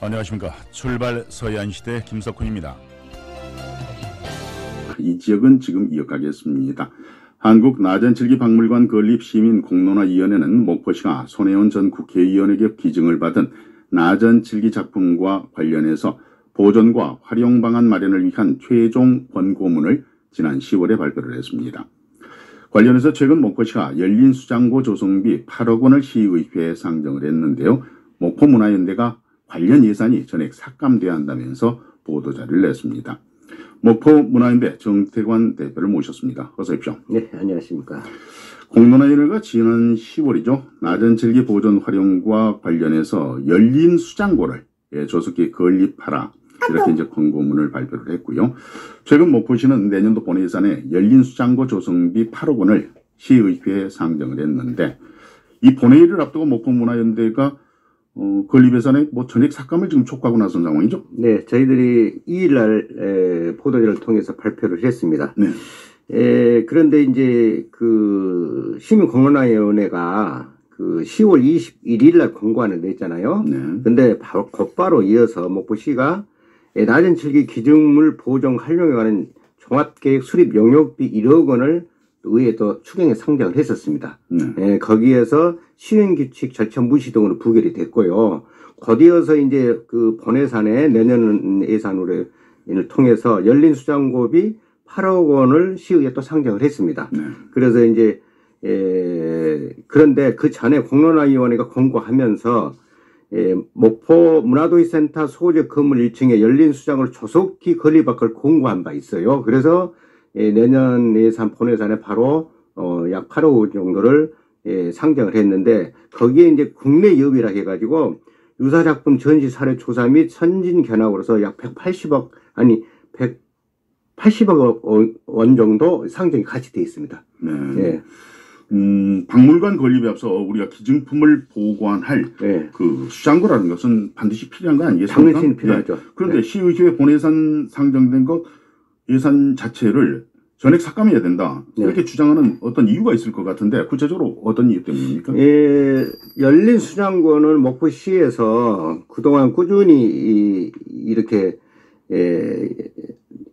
안녕하십니까. 출발 서해안시대 김석훈입니다. 이 지역은 지금 이어가겠습니다. 한국나전칠기박물관 건립시민공론화위원회는 목포시가 손혜원 전 국회의원에게 기증을 받은 나전칠기 작품과 관련해서 보존과 활용 방안 마련을 위한 최종 권고문을 지난 10월에 발표를 했습니다. 관련해서 최근 목포시가 열린 수장고 조성비 8억 원을 시의회에 상정을 했는데요. 목포문화연대가 관련 예산이 전액 삭감돼야 한다면서 보도자료를 냈습니다. 목포문화연대 정태관 대표를 모셨습니다. 어서 오십시오. 네, 안녕하십니까. 공론화위원회가 지난 10월이죠. 나전칠기 보존 활용과 관련해서 열린 수장고를 조속히 건립하라. 이렇게 이제 권고문을 발표를 했고요. 최근 목포시는 내년도 본회 예산에 열린 수장고 조성비 8억 원을 시의회에 상정을 했는데 이 본회의를 앞두고 목포문화연대가 건립 예산에 전액 삭감을 지금 촉구하고 나선 상황이죠? 네, 저희들이 2일날 보도자를 통해서 발표를 했습니다. 네. 그런데 이제 그 시민공론화위원회가 그 10월 21일 날 권고안을 냈잖아요. 네. 근데 곧바로 이어서 목포시가 나전칠기 기증물 보존 활용에 관한 종합계획 수립 용역비 1억 원을 의회에 또 추경에 상정을 했었습니다. 거기에서 시행규칙 절차 무시 등으로 부결이 됐고요. 곧이어서 이제 그 본예산에 내년 예산으로 통해서 열린 수장고비 8억 원을 시의회에 또 상정을 했습니다. 그래서 이제 그런데 그 전에 공론화위원회가 권고하면서 목포 문화도시센터 소재 건물 1층에 열린 수장을 조속히 건립할 걸 권고한 바 있어요. 그래서 내년 예산 본예산에 바로 약 8억 원 정도를 상정을 했는데 거기에 이제 국내 여비라 해가지고 유사작품 전시 사례 조사 및 선진 견학으로서 약 180억 원 정도 상정이 같이 되어 있습니다. 네. 예. 박물관 건립에 앞서 우리가 기증품을 보관할 네. 그 수장고라는 것은 반드시 필요한 거 아니겠습니까? 당연히 필요하죠. 네. 그런데 네. 시의회 본예산 상정된 것 예산 자체를 전액 삭감해야 된다. 네. 이렇게 주장하는 어떤 이유가 있을 것 같은데 구체적으로 어떤 이유 때문입니까? 열린 수장고는 목포시에서 그동안 꾸준히 이렇게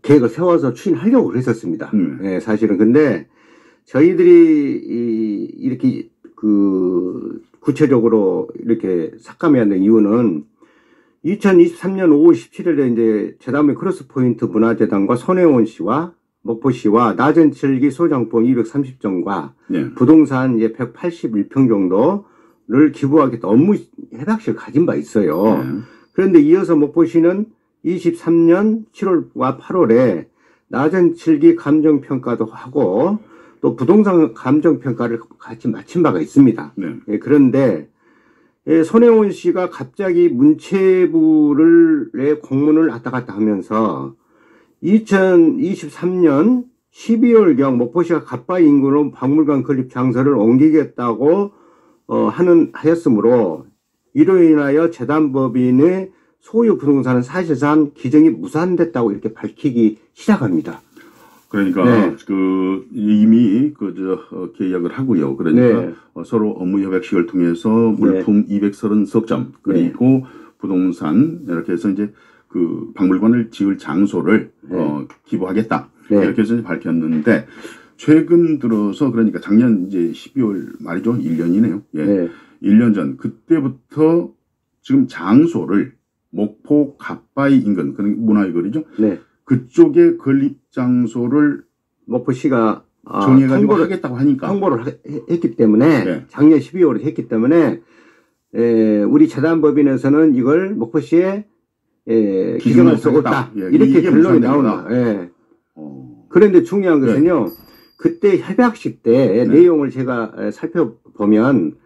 계획을 세워서 추진하려고 했었습니다. 사실은. 근데 저희들이 이렇게 그 구체적으로 이렇게 삭감해야 하는 이유는 2023년 5월 17일에 이제 재단의 크로스포인트 문화재단과 손혜원 씨와 목포시와 나전칠기 소장품 230점과 네. 부동산 이제 181평 정도를 기부하겠다 업무 협약식을 가진 바 있어요. 그런데 이어서 목포시는 23년 7월과 8월에 나전칠기 감정평가도 하고 또 부동산 감정평가를 같이 마친 바가 있습니다. 네. 그런데 손혜원 씨가 갑자기 문체부를 공문을 왔다 갔다 하면서 2023년 12월경 목포시가 갓바위 인근으로 박물관 건립 장소를 옮기겠다고 하였으므로 이로 인하여 재단법인의 소유 부동산은 사실상 기증이 무산됐다고 이렇게 밝히기 시작합니다. 그러니까 네. 그 이미 계약을 하고요. 그러니까 네. 서로 업무 협약식을 통해서 물품 230점 그리고 부동산 이렇게 해서 이제 그 박물관을 지을 장소를 기부하겠다. 이렇게 해서 이제 밝혔는데 최근 들어서 그러니까 작년 이제 12월 말이죠. 1년이네요. 예. 네. 1년 전 그때부터 지금 장소를 목포 갓바위 인근 그런 문화의 거리죠. 네. 그쪽에 건립 장소를 목포시가 정해가지고 하겠다고 하니까 통보를 했기 때문에 네. 작년 12월에 했기 때문에 우리 재단법인에서는 이걸 목포시에 기증할 수 없다. 이렇게 결론이 나온다. 그런데 중요한 것은요. 그때 협약식 때 내용을 제가 살펴보면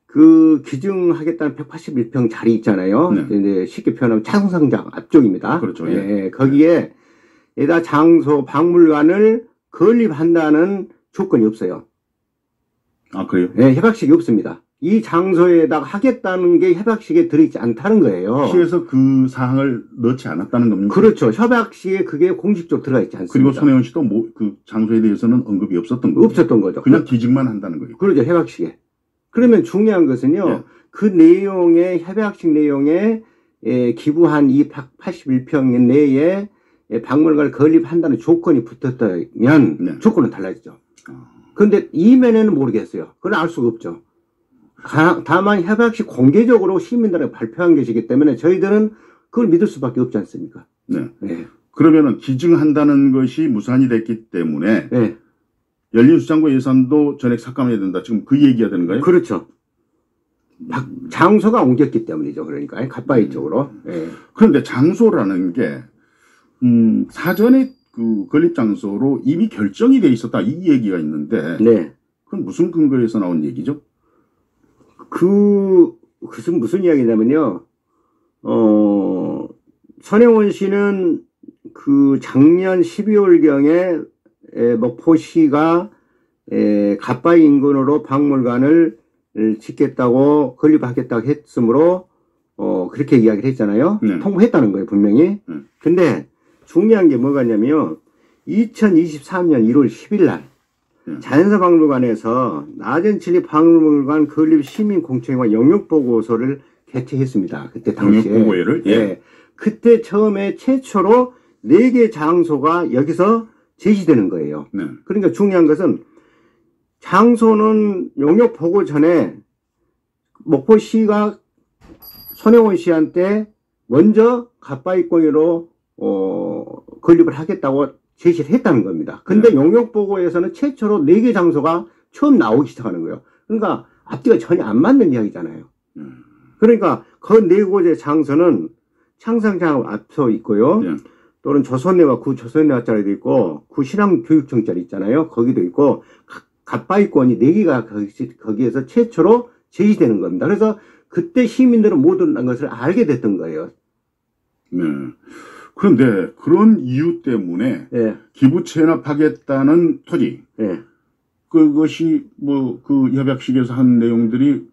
그 기증하겠다는 181평 자리 있잖아요. 이제 쉽게 표현하면 차성상장 앞쪽입니다. 그렇죠. 거기에 에다 장소 박물관을 건립한다는 조건이 없어요. 아, 그래요? 네, 협약식이 없습니다. 이 장소에다가 하겠다는 게 협약식에 들어있지 않다는 거예요. 시에서 그 사항을 넣지 않았다는 겁니까? 그렇죠. 협약식에 그게 공식적으로 들어가 있지 않습니다. 그리고 손혜원 씨도 그 장소에 대해서는 언급이 없었던 거죠. 없었던 거죠. 그냥 기증만 한다는 거예요. 그렇죠. 협약식에. 그러면 중요한 것은요. 그 내용의 협약식 내용에 기부한 이 181평 내에 박물관을 건립한다는 조건이 붙었다면 네. 조건은 달라지죠. 그런데 이면에는 모르겠어요. 그건 알 수가 없죠. 다만 협약시 공개적으로 시민들에게 발표한 것이기 때문에 저희들은 그걸 믿을 수밖에 없지 않습니까? 네. 네. 그러면은 기증한다는 것이 무산이 됐기 때문에 네. 열린 수장고 예산도 전액 삭감해야 된다. 지금 그 얘기가 되는 거예요? 그렇죠. 장소가 옮겼기 때문이죠. 그러니까 갓바위 쪽으로. 네. 그런데 장소라는 게 사전에 그 건립 장소로 이미 결정이 돼 있었다 이 얘기가 있는데 네. 그건 무슨 근거에서 나온 얘기죠? 그것은 무슨 이야기냐면요. 선영원 씨는 그 작년 12월경에 목포시가 갓바위 인근으로 박물관을 짓겠다고 건립하겠다고 했으므로 그렇게 이야기를 했잖아요. 네. 통보했다는 거예요, 분명히. 네. 근데 중요한 게 뭐가냐면 2023년 1월 10일 날 자연사박물관에서 나전칠리 박물관 건립 시민공청회와 영역보고서를 개최했습니다. 그때 당시에. 영역보고회를? 예. 예. 그때 처음에 최초로 4개 장소가 여기서 제시되는 거예요. 네. 그러니까 중요한 것은 장소는 용역 보고 전에 목포시가 손혜원 씨한테 먼저 갓바위권으로 건립을 하겠다고 제시를 했다는 겁니다. 근데 네. 용역 보고에서는 최초로 4개 장소가 처음 나오기 시작하는 거예요. 그러니까 앞뒤가 전혀 안 맞는 이야기잖아요. 그러니까 그 4곳의 장소는 창상장 앞서 있고요. 네. 또는 조선내와 구조선내화짜리도 있고 구신앙교육청짜리 있잖아요. 거기도 있고 갓바위권이 4개가 거기에서 최초로 제시되는 겁니다. 그래서 그때 시민들은 모든 것을 알게 됐던 거예요. 네. 그런데 그런 이유 때문에 예. 기부 체납하겠다는 토지 예. 그것이 뭐 그 협약식에서 한 내용들이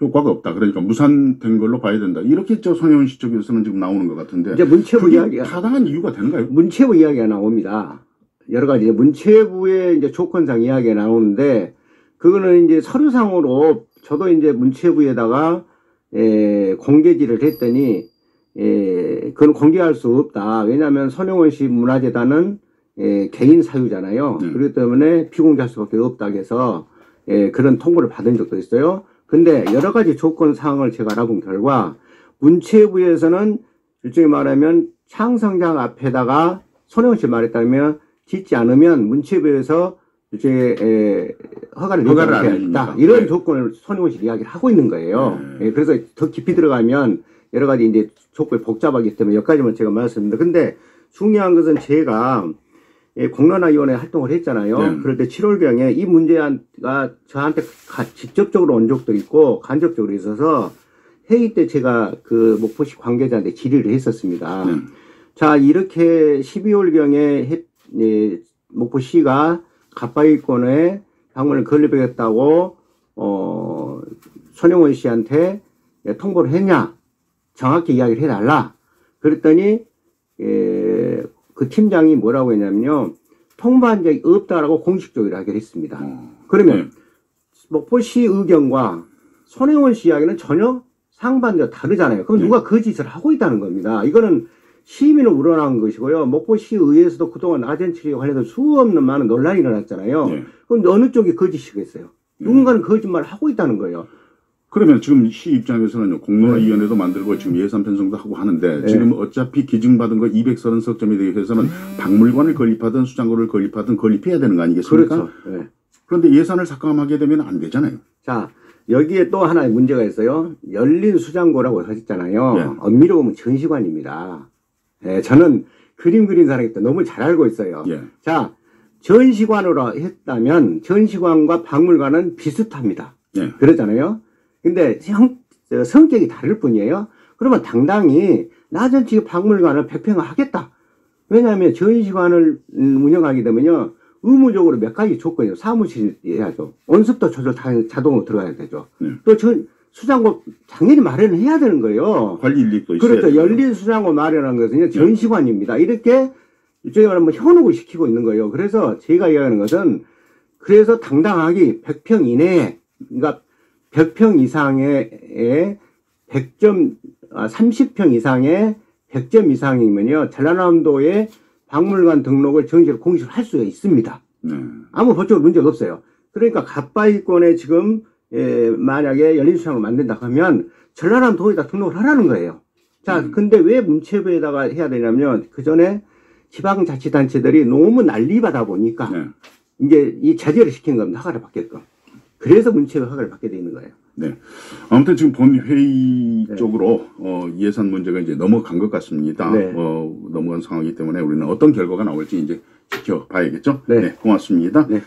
효과가 없다. 그러니까 무산된 걸로 봐야 된다. 이렇게 저 손혜원 씨 쪽에서는 지금 나오는 것 같은데. 이제 문체부 그게 이야기가 타당한 이유가 되는가요? 문체부 이야기가 나옵니다. 여러 가지 문체부의 이제 조건상 이야기가 나오는데 그거는 이제 서류상으로 저도 이제 문체부에다가 공개지를 했더니 그건 공개할 수 없다. 왜냐하면 손혜원 씨 문화재단은 개인 사유잖아요. 그렇기 때문에 비공개할 수밖에 없다 해서 그런 통보를 받은 적도 있어요. 근데 여러 가지 조건 사항을 제가 알아본 결과 문체부에서는 일종의 말하면 창성장 앞에다가 손혜원 씨 말했다면 짓지 않으면 문체부에서 일종의 허가를 내지 않겠다. 이런 네. 조건을 손혜원 씨 이야기를 하고 있는 거예요. 그래서 더 깊이 들어가면 여러 가지 이제 조건이 복잡하기 때문에 여기까지만 제가 말씀드립니다. 근데 중요한 것은 제가 공론화위원회 활동을 했잖아요. 네. 그럴 때 7월경에 이 문제가 저한테 직접적으로 온 적도 있고 간접적으로 있어서 회의 때 제가 그 목포시 관계자한테 질의를 했었습니다. 자, 이렇게 12월경에 목포시가 갓바위권에 방문을 건립하겠다고 손영원 씨한테 통보를 했냐? 정확히 이야기를 해달라. 그랬더니 그 팀장이 뭐라고 했냐면요. 통보한 적이 없다라고 공식적으로 이야기를 했습니다. 그러면 목포시 의견과 손혜원 씨 이야기는 전혀 상반되어 다르잖아요. 그럼 누가 그 짓을 하고 있다는 겁니다. 이거는 시민을 우러난 것이고요. 목포시 의회에서도 그동안 나전칠리와 관련해서 수없는 많은 논란이 일어났잖아요. 그럼 어느 쪽이 거짓이겠어요? 누군가는 거짓말을 하고 있다는 거예요. 그러면 지금 시 입장에서는 공론화위원회도 만들고 지금 예산 편성도 하고 하는데 지금 어차피 기증받은 거 230석점에 대해서는 박물관을 건립하든 수장고를 건립하든 건립해야 되는 거 아니겠습니까? 그렇죠. 그런데 예산을 삭감하게 되면 안 되잖아요. 자, 여기에 또 하나의 문제가 있어요. 열린 수장고라고 하셨잖아요. 엄밀히 보면 전시관입니다. 저는 그림 그린 사람이기 때문에 너무 잘 알고 있어요. 자, 전시관으로 했다면 전시관과 박물관은 비슷합니다. 그러잖아요. 근데 성격이 다를 뿐이에요. 그러면 당당히 나전치기 박물관을 100평을 하겠다. 왜냐하면 전시관을 운영하게 되면요. 의무적으로 몇 가지 조건이에요. 사무실 해야죠. 온습도 조절 자동으로 들어가야 되죠. 또 수장고 당연히 마련을 해야 되는 거예요. 관리 인력도 있어야 그렇죠. 되죠. 열린 수장고 마련한 것은 전시관입니다. 이렇게 일종의 말하면 현혹을 시키고 있는 거예요. 그래서 제가 이야기하는 것은 그래서 당당하게 100평 이내에 그러니까 100평 이상의 100점 30평 이상의 100점 이상이면요 전라남도의 박물관 등록을 정식으로 공식으로 할 수가 있습니다. 아무 법적으로 문제가 없어요. 그러니까 갓바위권에 지금 만약에 열린수장을 만든다 하면 전라남도에다 등록을 하라는 거예요. 자, 근데 왜 문체부에다가 해야 되냐면 그 전에 지방자치단체들이 너무 난리받아 보니까 이제 이 자제를 시킨 겁니다. 허가를 받게끔. 그래서 문체부 허가를 받게 돼 있는 거예요. 네. 아무튼 지금 본회의 쪽으로 예산 문제가 이제 넘어간 것 같습니다. 넘어간 상황이기 때문에 우리는 어떤 결과가 나올지 이제 지켜봐야겠죠. 네, 고맙습니다. 네.